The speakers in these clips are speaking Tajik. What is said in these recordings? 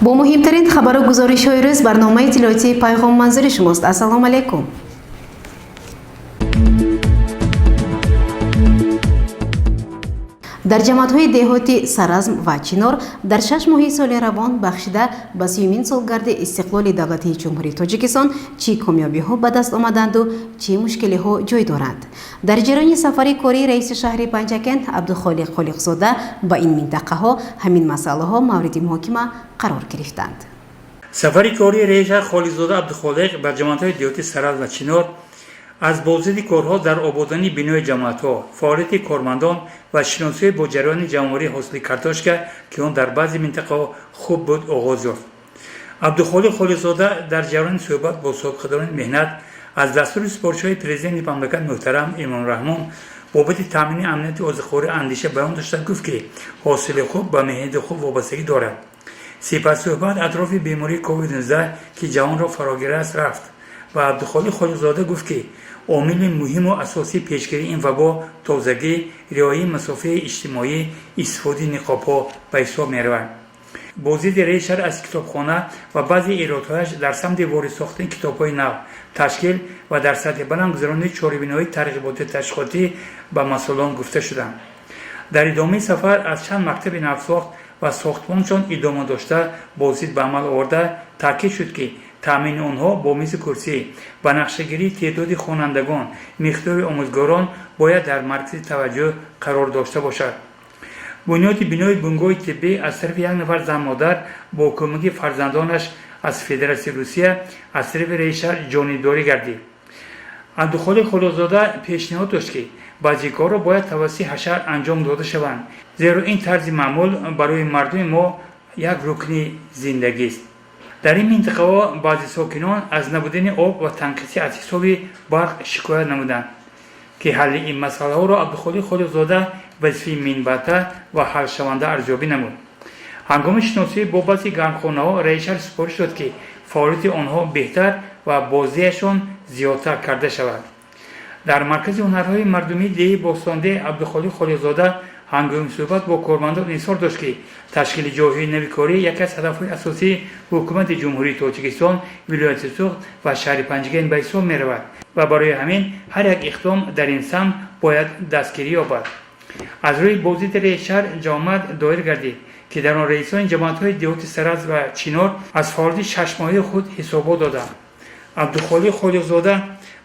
бо муҳимтарин хабару гузоришҳои рӯз барномаи иттилоотии пайғом манзури шумост. Ассалому алайкум. дар ҷамоатҳои деҳоти Саразм ва Чинор дар 6 моҳи соли равон бахшида ба 30-мин солгарди истиқлоли давлатии ҷумҳурии Тоҷикистон чӣ комёбиҳо ба даст омаданду чӣ мушкилиҳо ҷой доранд. Дар ҷараёни сафари кории раиси шаҳри Панҷакен Абдухолиқ Холиқзода ба ин минтақаҳо ҳамин масъалаҳо мавриди муҳокима қарор гирифтанд. Сафари кории раиси шаҳр Холиқзода Абдухолиқ ба ҷамоатҳои деҳоти Саразм ва Чинор аз бовзиди корҳо дар ободонии бинои ҷамоатҳо, фаъолияти кормандон ва шиносиҳои бо ҷараёни ҷамъоварии ҳосили картошка, ки он дар баъзе минтақаҳо хуб буд, оғоз ёфт. Абдухолиқ Холиқзода дар ҷараёни суҳбат бо собиқадорони меҳнат аз дастури супоришҳои президенти мамлакат муҳтарам Эмомалӣ Раҳмон бобати таъмини амнияти озиқхӯрии андиша баён дошта гуфт, ки ҳосили хуб ба меҳнати хуб вобастагӣ дорад. Сипас суҳбат атрофи бемории COVID-19 ки ҷаҳонро фаро гирифт рафт ва Абдухолиқ Холиқзода гуфт, ки омили муҳиму асосии пешгирии ин вабо тозагӣ, риояи масофаи иҷтимоӣ, истифодаи ниқобҳо ба ҳисоб меравад. Бозиди раиси шаҳр аз китобхона ва баъзе иродҳояш дар самти ворид сохтани китобҳои нав, ташкил ва дар сатҳи баланд гузаронидани чорабиноии тарғиботи ташвиқотӣ ба масъулон гуфта шуданд. Дар идомаи сафар аз чанд мактаби навсохт ва сохтмоншон идома дошта бозид ба амал оварда таъкид шуд, ки таъмини онҳо бо мизи курсӣ, ба нақшагирии теъдоди хонандагон, миқдори омӯзгорон бояд дар маркази таваҷҷӯҳ қарор дошта бошад. бунёди бинои бунгоҳи тиббӣ аз тарафи як нафар зан-модар бо кӯмаки фарзандонаш аз Федератсияи Русия аз тарафи раиси шаҳр ҷонибдорӣ гардид. Абдухолиқ Холиқзода пешниҳод дошт, ки баъзи корро бояд тавассути ҳашар анҷом дода шаванд, зеро ин тарзи маъмул барои мардуми мо як рукни зиндагист. дар ин минтақаҳо баъзи сокинон аз набудани об ва танқисӣ аз ҳисоби барқ шикоят намуданд, ки ҳалли ин масъалаҳоро Абдухолиқ Холиқзода вазифаи минбата ва ҳалшаванда арзёбӣ намуд. ҳангоми шиносӣ бо баъзи гармхонаҳо раиси шаҳр супориш дод, ки фаъолияти онҳо беҳтар ва бозиашон зиёдтар карда шавад. дар маркази ҳунарҳои мардумии деҳаи бостонидеҳ Абдухолиқ Холиқзода ҳангоми суҳбат бо кормандон изҳор дошт, ки ташкили ҷойҳои нави корӣ яке аз ҳадафҳои асосии ҳукумати ҷумҳурии Тоҷикистон, вилояти Суғд ва шаҳри Панҷакен ба ҳисоб меравад ва барои ҳамин ҳар як иқдом дар ин самт бояд дастгирӣ ёбад. аз рӯи бозиди раиси шаҳр ҷомат доир гардид, ки дар он раисони ҷамоатҳои деҳоти Саразм ва Чинор аз фаъолияти 6 моҳаи худ ҳисобот доданд. Абдухолиқ Холиқзода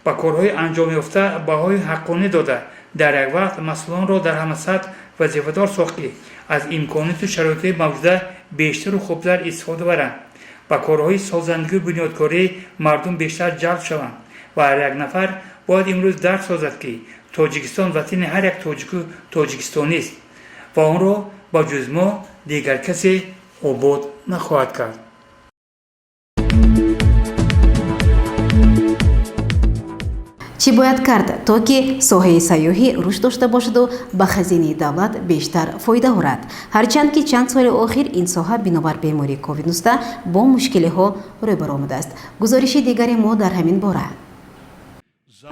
ба корҳои анҷомёфта баҳои ҳаққонӣ дода, дар як вақт масъулонро дар ҳама сатҳ вазифадор сохт, ки аз имконоту шароитҳои мавҷуда бештару хубтар истифода баранд, ба корҳои созандагию бунёдкорӣ мардум бештар ҷалб шаванд ва ҳар як нафар бояд имрӯз дарк созад, ки Тоҷикистон ватани ҳар як тоҷику тоҷикистонист ва онро ба ҷуз мо дигар касе обод нахоҳад кард. чӣ бояд кард то ки соҳаи сайёҳӣ рушд дошта бошаду ба хазинаи давлат бештар фоида орад, ҳарчанд ки чанд соли охир ин соҳа бинобар бемории COVID-19 бо мушкилиҳо рӯбар омадааст. гузориши дигари мо дар ҳамин бора.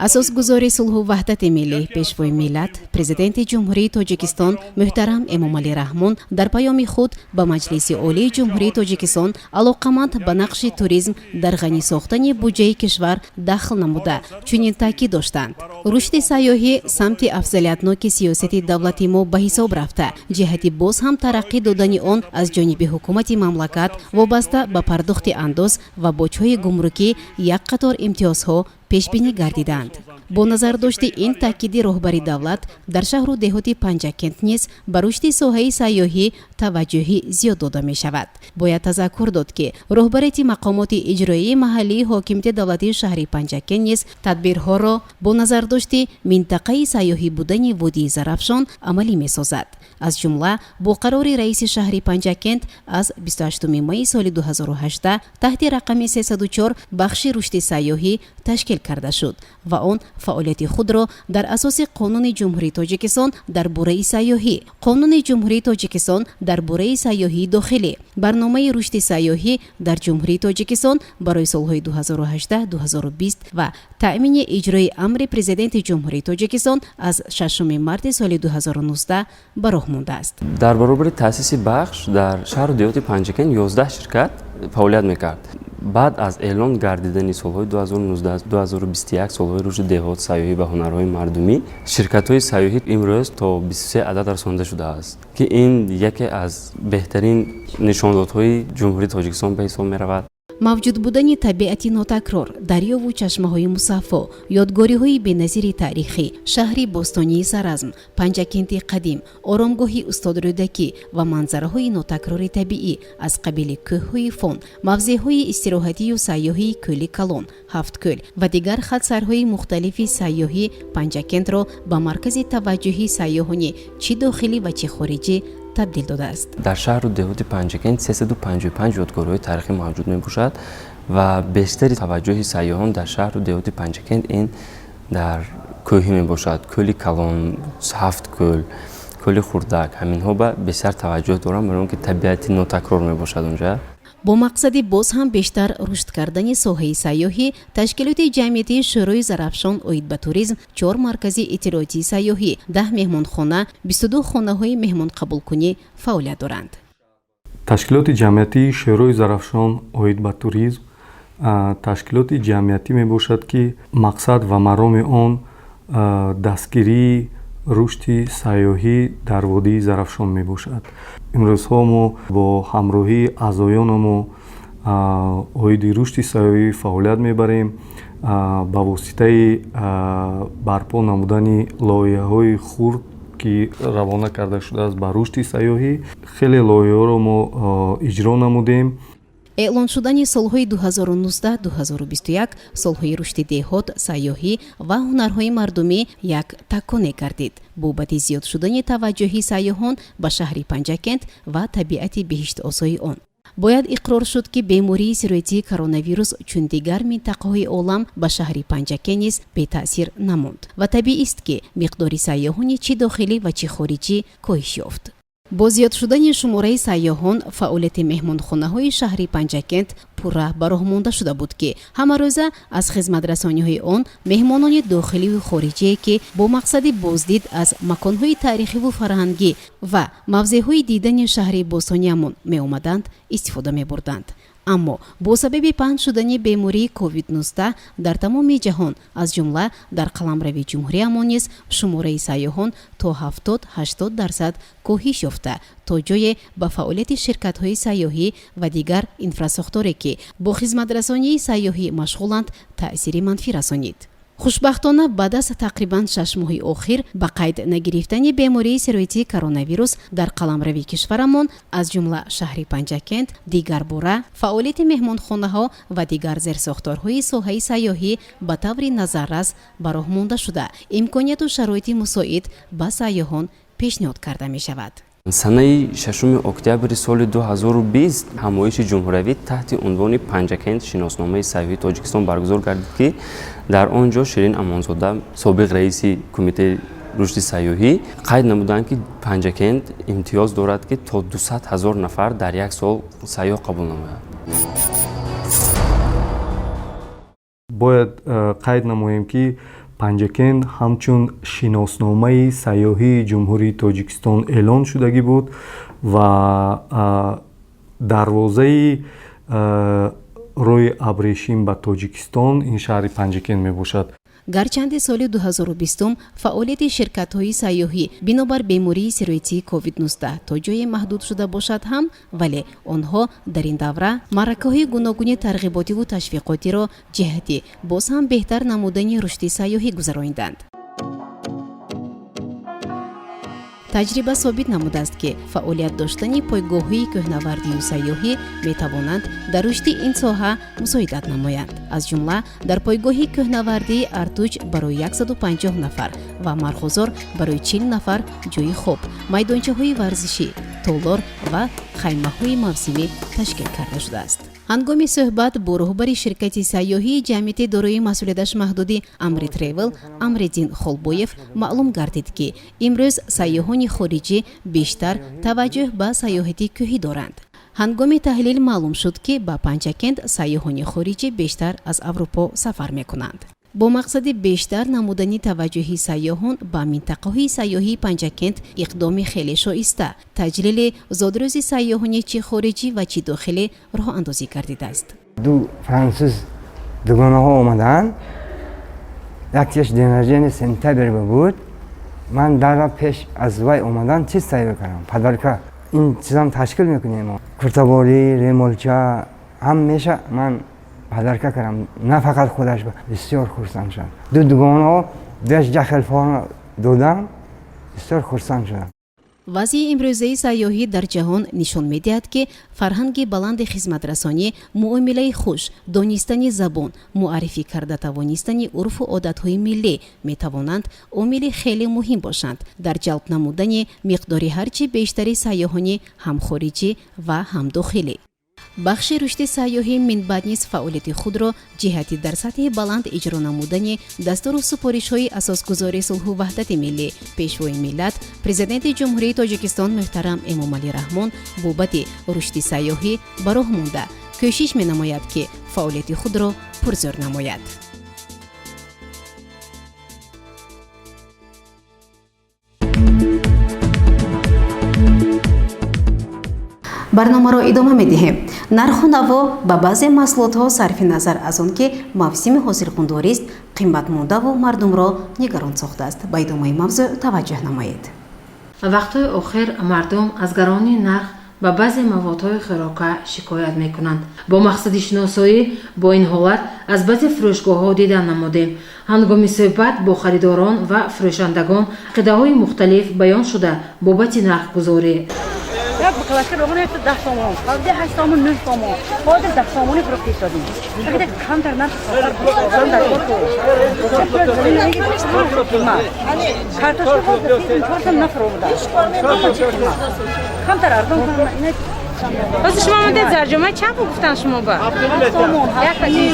асосгузори сулҳу ваҳдати миллӣ, пешвои миллат, президенти ҷумҳурии Тоҷикистон муҳтарам Эмомалӣ Раҳмон дар паёми худ ба Маҷлиси олии ҷумҳурии Тоҷикистон алоқаманд ба нақши туризм дар ғанӣ сохтани буҷаи кишвар дахл намуда чунин таъкид доштанд. рушди сайёҳӣ самти афзалиятноки сиёсати давлати мо ба ҳисоб рафта, ҷиҳати боз ҳам тараққӣ додани он аз ҷониби ҳукумати мамлакат вобаста ба пардохти андоз ва боҷҳои гумрукӣ як қатор имтиёзҳо пешбинӣ гардиданд. бо назардошти ин таъкиди роҳбари давлат дар шаҳру деҳоти Панҷакент низ ба рушди соҳаи сайёҳӣ таваҷҷӯҳи зиёд дода мешавад. бояд тазаккур дод, ки роҳбарияти мақомоти иҷроии маҳаллии ҳокимияти давлатии шаҳри Панҷакен низ тадбирҳоро бо назардошти минтақаи сайёҳӣ будани водии Зарафшон амалӣ месозад. аз ҷумла бо қарори раиси шаҳри Панҷакент аз 28 майи соли 2018 таҳти рақами 304 бахши рушди сайёҳӣ ташкил карда шуд ва он фаъолияти худро дар асоси қонуни ҷумҳурии тоҷикистон дар бораи сайёҳӣ, қонуни ҷумҳурии тоҷикистон дар бораи сайёҳии дохилӣ, барномаи рушди сайёҳӣ дар ҷумҳурии тоҷикистон барои солҳои 2018-2020 ва таъмини иҷрои амри президенти ҷумҳурии тоҷикистон аз 6 марти соли 2019 ба роҳ мондааст. дар баробари таъсиси бахш дар шаҳру деҳоти Панҷакен 11 ширкат фаъолият мекард. баъд аз эълон гардидани солҳои 2019-2021 солҳои рушди деҳот, сайёҳӣ ва ҳунарҳои мардумӣ, ширкатҳои сайёҳӣ имрӯз то 23 адад расонда шудааст, ки ин яке аз беҳтарин нишондодҳои ҷумҳурии Тоҷикистон ба ҳисоб меравад. мавҷуд будани табиати нотакрор, дарёву чашмаҳои мусаффо, ёдгориҳои беназири таърихӣ, шаҳри бостонии Саразм, Панҷакенти қадим, оромгоҳи Устод Рӯдакӣ ва манзараҳои нотакрори табиӣ аз қабили кӯҳҳои Фон, мавзеъҳои истироҳатию сайёҳии Кӯли Калон, Ҳафткӯл ва дигар хатсайрҳои мухталифи сайёҳӣ Панҷакентро ба маркази таваҷҷӯҳи сайёҳони чӣ дохилӣ ва чӣ хориҷӣ табдил додааст. дар шаҳру деҳоти Панҷакент 355 ёдгориҳои таърихӣ мавҷуд мебошад ва бештари таваҷҷӯҳи сайёҳон дар шаҳру деҳоти Панҷакент ин дар кӯҳӣ мебошад. Кӯли Калон, Ҳафткӯл, Кӯли Хурдак, ҳаминҳо ба бештар таваҷҷӯҳ доранд, барои он ки табиати нотакрор мебошад онҷа. бо мақсади боз ҳам бештар рушд кардани соҳаи сайёҳӣ, ташкилоти ҷамъиятии шӯрои Зарафшон оид ба туризм 4 маркази иттилоотии сайёҳӣ, 10 меҳмонхона, 22 хонаҳои меҳмонқабулкунӣ фаъолият доранд. ташкилоти ҷамъиятии шӯрои Зарафшон оид ба туризм ташкилоти ҷамъиятӣ мебошад, ки мақсад ва мароми он дастгирии рушди сайёҳӣ дар водии Зарафшон мебошад. имрӯзҳо мо бо ҳамроҳии аъзоёнамон оиди рушди сайёҳӣ фаъолият мебарем ба воситаи барпо намудани лоиҳаҳои хурд ки равона карда шудааст ба рушди сайёҳӣ. хеле лоиҳаҳоро мо иҷро намудем. эълон шудани солҳои 2019-2021 солҳои рушди деҳот, сайёҳӣ ва ҳунарҳои мардумӣ як таконе гардид. бобати зиёд шудани таваҷҷӯҳи сайёҳон ба шаҳри Панҷакент ва табиати беҳиштосои он. бояд иқрор шуд, ки бемории сироятии коронавирус чун дигар минтақаҳои олам ба шаҳри Панҷакен низ бетаъсир намонд ва табиист, ки миқдори сайёҳони чӣ дохилӣ ва чӣ хориҷӣ коҳиш ёфт. бо зиёд шудани шумораи сайёҳон, фаъолияти меҳмонхонаҳои шаҳри Панҷакент пурра ба роҳ монда шуда буд, ки ҳамарӯза аз хизматрасониҳои он меҳмонони дохиливу хориҷие, ки бо мақсади боздид аз маконҳои таърихиву фарҳангӣ ва мавзеъҳои дидани шаҳри бостониямон меомаданд, истифода мебурданд. аммо бо сабаби паҳн шудани бемории COVID-19 дар тамоми ҷаҳон, аз ҷумла дар қаламрави ҷумҳуриямон низ шумораи сайёҳон то 70-80% коҳиш ёфта, то ҷое ба фаъолияти ширкатҳои сайёҳӣ ва дигар инфрасохторе, ки бо хизматрасонии сайёҳӣ машғуланд, таъсири манфӣ расонид. хушбахтона баъд аз тақрибан 6 моҳи охир ба қайд нагирифтани бемории сироятии коронавирус дар қаламрави кишварамон, аз ҷумла шаҳри Панҷакент, дигар бора фаъолияти меҳмонхонаҳо ва дигар зерсохторҳои соҳаи сайёҳӣ ба таври назаррас ба роҳ монда шуда, имконияту шароити мусоид ба сайёҳон пешниҳод карда мешавад. санаи 6 октябри соли 2020 ҳамоиши ҷумҳуриявӣ таҳти унвони Панҷакент шиносномаи сайёҳии Тоҷикистон баргузор гардид, ки дар он ҷо Ширин Амонзода, собиқ раиси кумитаи рушди сайёҳӣ, қайд намуданд, ки Панҷакент имтиёз дорад, ки то 200 000 нафар дар як сол сайёҳ қабул намояд. бояд қайд намоем, ки Панҷакент ҳамчун шиносномаи сайёҳии ҷумҳурии Тоҷикистон эълон шудагӣ буд ва дарвозаи роҳи Абрешим ба Тоҷикистон ин шаҳри Панҷакент мебошад. гарчанде соли 2020 фаъолияти ширкатҳои сайёҳӣ бинобар бемории сироятии COVID-19 то ҷое маҳдуд шуда бошад ҳам, вале онҳо дар ин давра маъракаҳои гуногуни тарғиботиву ташвиқотиро ҷиҳати боз ҳам беҳтар намудани рушди сайёҳӣ гузаронинданд. таҷриба собит намудааст, ки фаъолият доштани пойгоҳҳои кӯҳнавардию сайёҳӣ метавонанд дар рушди ин соҳа мусоидат намоянд. аз ҷумла дар пойгоҳи кӯҳнавардии Артуҷ барои 150 нафар ва Марғозор барои 40 нафар ҷойи хоб, майдончаҳои варзишӣ, толор ва хаймаҳои мавсимӣ ташкил карда шудааст. ҳангоми суҳбат бо роҳбари ширкати сайёҳии ҷамъияти дорои масъулияташ маҳдуди Амри Тревел Амриддин Холбоев маълум гардид ки имрӯз сайёҳони хориҷӣ бештар таваҷҷӯҳ ба сайёҳати кӯҳӣ доранд. ҳангоми таҳлил маълум шуд ки ба Панҷакент сайёҳони хориҷӣ бештар аз Аврупо сафар мекунанд. бо мақсади бештар намудани таваҷҷӯҳи сайёҳон ба минтақаҳои сайёҳии Панҷакент иқдоми хеле шоиста, таҷлили зодрӯзи сайёҳони чӣ хориҷӣ ва чӣ дохилӣ роҳандозӣ гардидааст. ду франсуз дугонаҳо омаданд. Якеш ден рождения сентябр буд. Ман дара пеш аз вай омадан чиз сайёр кардам. Падарка ин чизам ташкил мекунем. Куртаборӣ, ремолча ҳамеша ман падарка кардам. На фақат худаш бисёр хурсанд шуд. ду дугонаҳо беш ҷахелфона додам. бисёр хурсанд шудам. вазъи имрӯзаи сайёҳӣ дар ҷаҳон нишон медиҳад ки фарҳанги баланди хизматрасонӣ, муомилаи хуш, донистани забон, муаррифӣ карда тавонистани урфу одатҳои миллӣ метавонанд омили хеле муҳим бошанд дар ҷалб намудани миқдори ҳарчи бештари сайёҳони ҳамхориҷӣ ва ҳамдохилӣ. бахши рушди сайёҳӣ минбаъд низ фаъолияти худро ҷиҳати дар сатҳи баланд иҷро намудани дастуру супоришҳои асосгузори сулҳу ваҳдати миллӣ пешвои миллат президенти ҷумҳурии Тоҷикистон муҳтарам Эмомалӣ Раҳмон бобати рушди сайёҳӣ ба роҳ монда кӯшиш менамояд ки фаъолияти худро пурзӯр намояд. барномаро идома медиҳем. нарху наво ба баъзе маҳсулотҳо сарфи назар аз он ки мавсими ҳосилхӯндорист қиматмондаву мардумро нигарон сохтааст. ба идомаи мавзӯъ таваҷҷӯҳ намоед. вақтҳои охир мардум аз гаронии нарх ба баъзе маводҳои хӯрока шикоят мекунанд. бо мақсади шиносоӣ бо ин ҳолат аз баъзе фурӯшгоҳҳо дидан намудем. ҳангоми суҳбат бо харидорон ва фурӯшандагон ақидаҳои мухталиф баён шуда бобати нархгузорӣ. یک بکلاسک روغن است 10 تومان، قبضی 8 تومان 9 تومان، خود 10 تومانی فروخته شدیم. اگه کم تر نرخ سفر کم در کوتو. چطور زمین میگه ما. کارتوش خود 4 تومن نفروخته. کم تر ارزان کنم اینه. واسه شما مدت زرجمه چند گفتن شما با؟ 10 تومان، 10 تومان،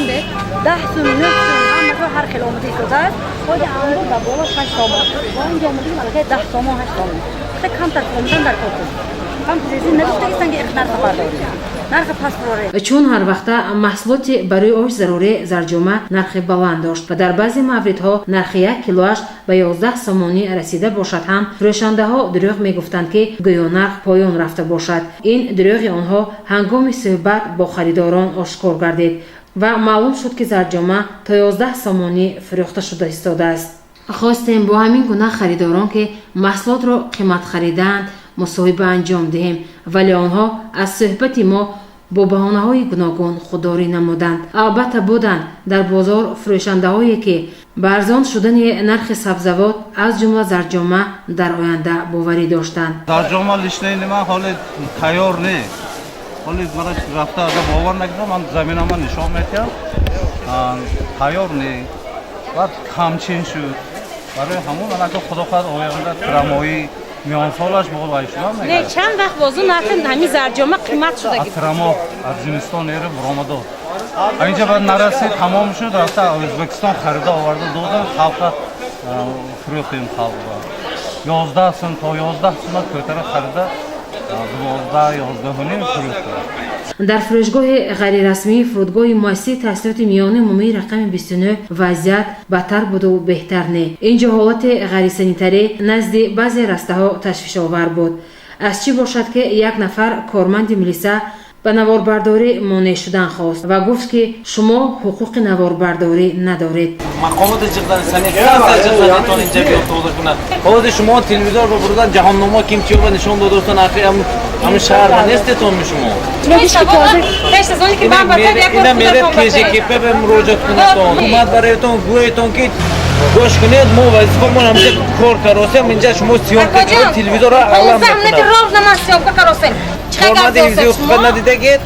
10 تومان، 9 تومان، همه هر کیلومتری شده است. خود آمده در بالا 5 تومان. با اینجا آمده مالکه 10 تومان 8 تومان. خیلی کم تر کم در کوتو. чун ҳар вақта маҳсулоти барои ош зарурӣ зарҷома нархи баланд дошт ва дар баъзе мавридҳо нархи 1 килоаш ба 11 сомонӣ расида бошад ҳам фурӯшандаҳо дурӯғ мегуфтанд ки гӯё нарх поён рафта бошад. ин дурӯғи онҳо ҳангоми суҳбат бо харидорон ошкор гардид ва маълум шуд ки зарҷома то 11 сомонӣ фурӯхта шуда истодааст. хостем бо ҳамин гуна харидорон ки маҳсулотро қимат хариданд мусоҳиба анҷом диҳем, вале онҳо аз суҳбати мо бо баҳонаҳои гуногун худдорӣ намуданд. албатта буданд дар бозор фурӯшандаҳое ки ба арзон шудани нархи сабзавот аз ҷумла зарҷома дар оянда боварӣ доштанд. зарҷома лишнаи нима ҳоли тайёр не. ҳоли мара рафта ага бовар накардам, ман заминама нишон мекардам. Тайёр не. баъд камчин шуд. барои ҳамон анака худо хоҳад оянда тирамои میانسالش بقول وایشون نه چند وقت بازو نرخ همین زرجامه قیمت شده گفت ترامو از زمستان ایره برآمده اینجا بعد نرسید تمام شد رفته ازبکستان خریده آورده دادن خلق فروختیم خلق 11 سن تا 11 سن کوتره خریده 12 11 نیم فروخته дар фурӯшгоҳи ғайрирасмии фурудгоҳи муассисаи таҳсилоти миёнии умумии рақами 29 вазъият бадтар буду беҳтар не. ин ҷо ҳолати ғайрисанитарӣ назди баъзе растаҳо ташвишовар буд. аз чӣ бошад ки як нафар корманди милиса ба наворбардорӣ монеъ шудан хост ва гуфт ки шумо ҳуқуқи наворбардорӣ надоред. мақомоти ҷиғданисанӣ ҷиғданитон инҷа биёд тода кунад. ҳозир шумо телевизорро бурдан ҷаҳонномо кимчиёба нишон додостан ахи ҳамин шаҳрва нестетон шумо. ина меред кжкп бе муроҷиат кунатон. ҳукумат бароятон гӯятон ки гош кунед мо вазифамон ҳамҷа кор каросем инҷа шумо сиёмка кунед телевизорро алам мекунад. Формати ҳифзи надидагед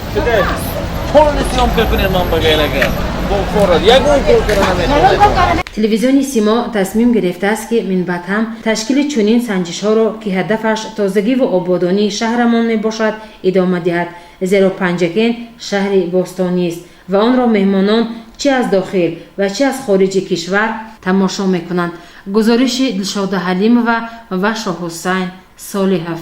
полни сиёмка кунед ман багайлаге. تلویزیون سیما تصمیم گرفته است که من بعد هم تشکیل چنین سنجش‌ها را که هدفش تازگی و آبادانی شهرمان میباشد ادامه دهد، زیرا پنجکن شهری باستانی است و آن را مهمانان چه از داخل و چه از خارج کشور تماشا میکنند. گزارش دلشاد حلیمова و شاه حسین صالحов.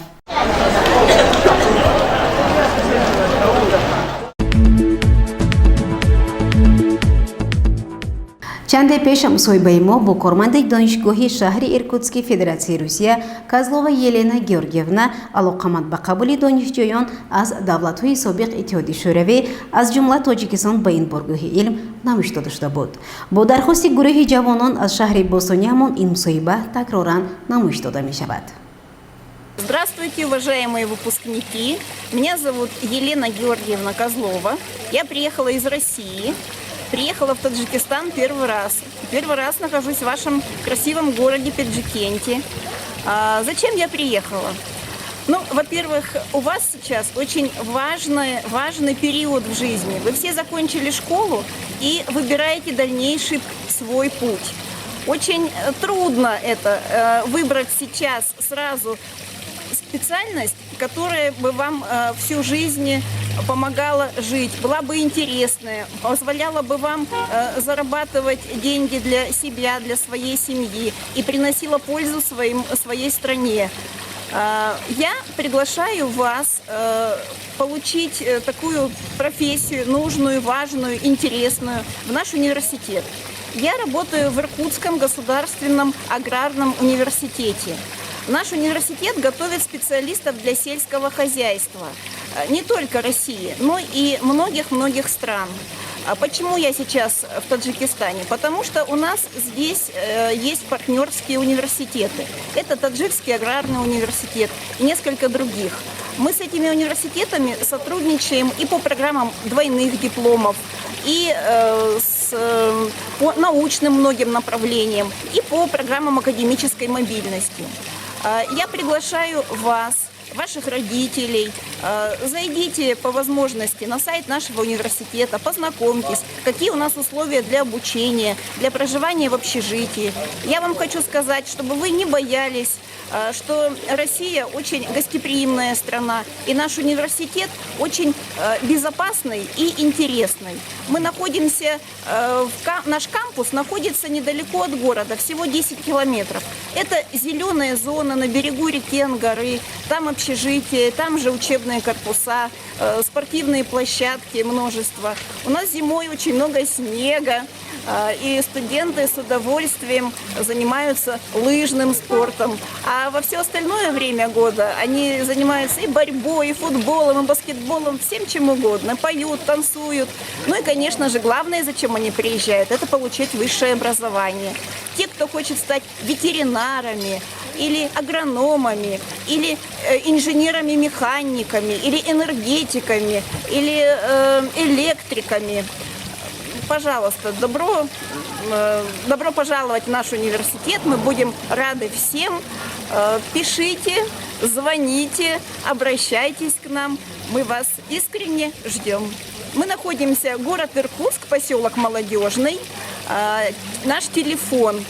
چند پیش مصاحبه ما با کارمند دانشگاهی شهر ایرکوتسک فدراسیای روسیه کازلووا یلنا گیورگیونا علاقمند به قبول دانشجویان از دولت‌های سابق اتحادیه شوروی از جمله تاجیکستان به این بارگاه علم نوشته داشته بود. با درخواست گروه جوانان از شهر باستانی همان این مصاحبه تکرارا نمایش داده می شود. Здравствуйте, уважаемые выпускники. Меня зовут Елена Георгиевна Козлова. Я приехала из России. Приехала в Таджикистан первый раз. Первый раз нахожусь в вашем красивом городе Пенджикенте. Зачем я приехала? Ну, во-первых, у вас сейчас очень важный период в жизни. Вы все закончили школу и выбираете дальнейший свой путь. Очень трудно это выбрать сейчас сразу специальность, которая бы вам всю жизнь помогала жить, была бы интересная, позволяла бы вам зарабатывать деньги для себя, для своей семьи и приносила пользу своей стране. Я приглашаю вас получить такую профессию, нужную, важную, интересную в наш университет. Я работаю в Иркутском государственном аграрном университете. Наш университет готовит специалистов для сельского хозяйства. Не только России, но и многих-многих стран. А почему я сейчас в Таджикистане? Потому что у нас здесь есть партнерские университеты. Это Таджикский аграрный университет и несколько других. Мы с этими университетами сотрудничаем и по программам двойных дипломов, и по научным многим направлениям, и по программам академической мобильности. Я приглашаю вас, ваших родителей, зайдите по возможности на сайт нашего университета, познакомьтесь, какие у нас условия для обучения, для проживания в общежитии. Я вам хочу сказать, чтобы вы не боялись, что Россия очень гостеприимная страна, и наш университет очень безопасный и интересный. Мы находимся, наш кампус находится недалеко от города, всего 10 километров. Это зеленая зона на берегу реки Ангары, там общежитие, там же учебные корпуса, спортивные площадки множество. У нас зимой очень много снега, и студенты с удовольствием занимаются лыжным спортом. А во все остальное время года они занимаются и борьбой, и футболом, и баскетболом, всем чем угодно. Поют, танцуют. Ну и, конечно же, главное, зачем они приезжают, это получить высшее образование. Те, кто хочет стать ветеринарами, или агрономами, или инженерами-механиками, или энергетиками, или электриками. Пожалуйста, добро пожаловать в наш университет. Мы будем рады всем. Пишите, звоните, обращайтесь к нам. Мы вас искренне ждем. Мы находимся в город Иркутск, поселок Молодежный. Наш телефон,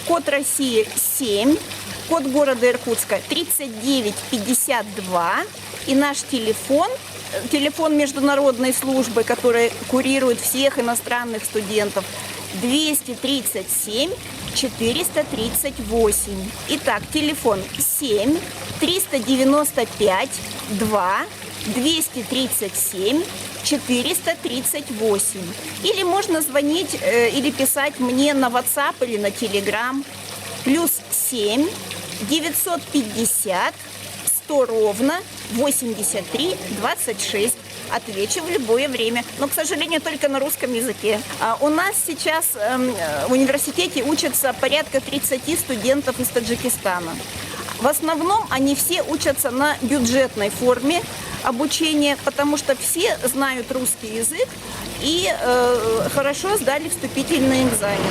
код России 7, код города Иркутска 3952. И наш телефон международной службы, которая курирует всех иностранных студентов, 237 438. Итак, телефон 7 395 2 237 438. Или можно звонить или писать мне на WhatsApp или на Telegram. +7 950 100 ровно 83 26. Отвечу в любое время, но, к сожалению, только на русском языке. У нас сейчас в университете учатся порядка 30 студентов из Таджикистана. В основном они все учатся на бюджетной форме обучения, потому что все знают русский язык и хорошо сдали вступительные экзамены.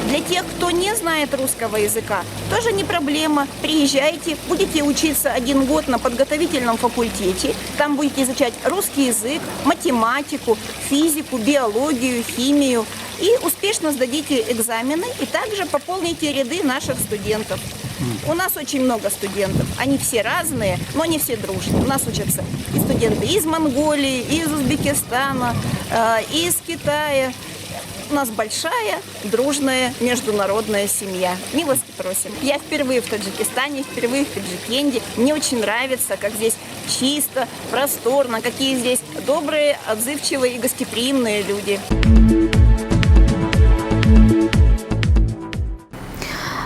Для тех, кто не знает русского языка, тоже не проблема. Приезжайте, будете учиться 1 год на подготовительном факультете. Там будете изучать русский язык, математику, физику, биологию, химию. и успешно сдадите экзамены и также пополните ряды наших студентов. У нас очень много студентов, они все разные, но не все дружные. У нас учатся и студенты из Монголии, из Узбекистана, из Китая. У нас большая, дружная, международная семья. Милости просим. Я впервые в Таджикистане, впервые в Таджикенде. Мне очень нравится, как здесь чисто, просторно, какие здесь добрые, отзывчивые и гостеприимные люди.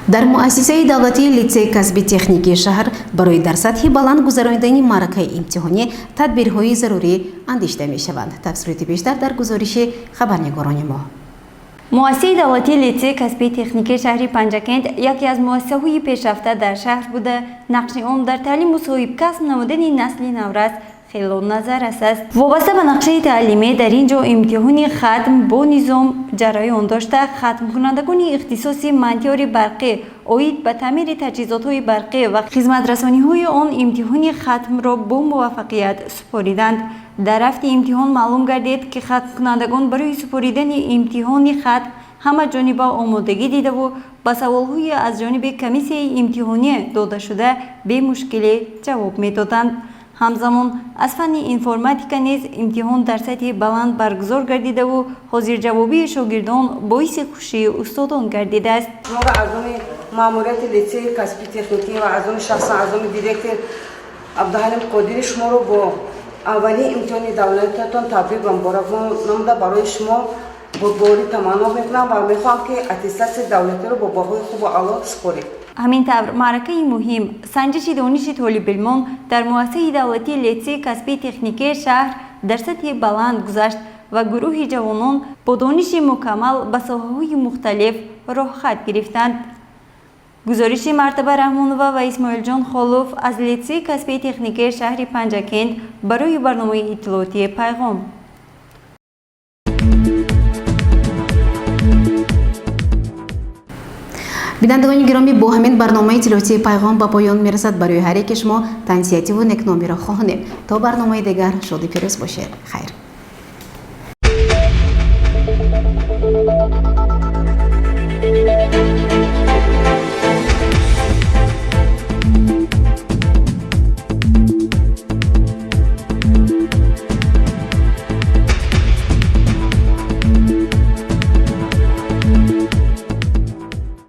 дар муассисаи давлатии литсеи касби техникии шаҳр барои дар сатҳи баланд гузаронидани маъракаи имтиҳонӣ тадбирҳои зарурӣ андешта мешаванд. тафсилоти бештар дар гузориши хабарнигорони мо. муассисаи давлатии литсеи касби техникии шаҳри Панҷакент яке аз муассисаҳои пешрафта дар шаҳр буда нақши он дар таълиму соҳибкасб намудани насли наврас хело назаррас аст. вобаста ба нақшаи таълимӣ дар ин ҷо имтиҳони хатм бо низом ҷараён дошта, хатмкунандагони ихтисоси монтёри барқӣ оид ба таъмири таҷҳизотҳои барқӣ ва хизматрасониҳои он имтиҳони хатмро бо муваффақият супориданд. дар рафти имтиҳон маълум гардид ки хатмкунандагон барои супоридани имтиҳони хатм ҳамаҷониба омодагӣ дидаву ба саволҳои аз ҷониби комиссияи имтиҳонӣ додашуда бемушкилӣ ҷавоб медоданд. ҳамзамон аз фанни информатика низ имтиҳон дар сатҳи баланд баргузор гардидаву ҳозирҷавобии шогирдон боиси хушии устодон гардидааст. шуморо аз номи маъмурияти литсеи касби техникӣ ва аз номи шахсан аз номи директор абдуҳалим қодирӣ шуморо бо аввалин имтиҳони давлататон табрик ва муборакбод намуда барои шумо бурборӣ таманно мекунам ва мехоҳам ки аттестатсияи давлатиро бо баҳои хубу аъло супоред. ҳамин тавр маъракаи муҳим санҷиши дониши толибилмон дар муассисаи давлатии литсеи касби техникии шаҳр дар сатҳи баланд гузашт ва гурӯҳи ҷавонон бо дониши мукаммал ба соҳаҳои мухталиф роҳхат гирифтанд. гузориши Мартаба Раҳмонова ва Исмоилҷон Холов аз литсеи касби техникии шаҳри Панҷакент барои барномаи иттилоотии Пайғом. бинандагони гиромӣ, бо ҳамин барномаи иттилоотии Пайғом ба поён мерасад. барои ҳар яке шумо тансиятиву некномиро хоҳонем. то барномаи дигар шоди пирӯз бошед. хайр.